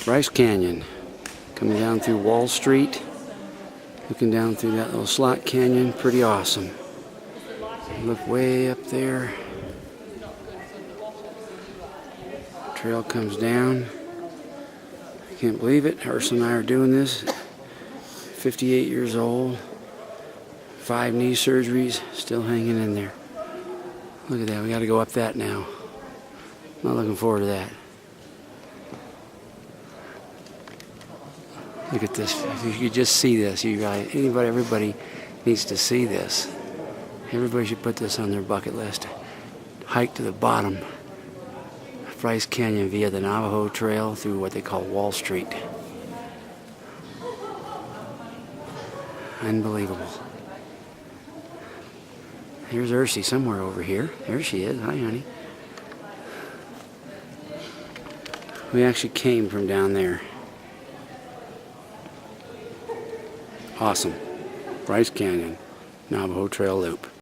Bryce Canyon, coming down through Wall Street, looking down through that little slot canyon. Pretty awesome. Look way up there. Trail comes down. I can't believe it. Ursula and I are doing this. 58 years old. 5 knee surgeries, still hanging in there. Look at that. We got to go up that now. Not looking forward to that. Look at this. If you could just see this, you guys, everybody needs to see this. Everybody should put this on their bucket list. Hike to the bottom of Bryce Canyon via the Navajo Trail through what they call Wall Street. Unbelievable. Here's Ursie somewhere over here. There she is. Hi, honey. We actually came from down there. Awesome. Bryce Canyon, Navajo Trail Loop.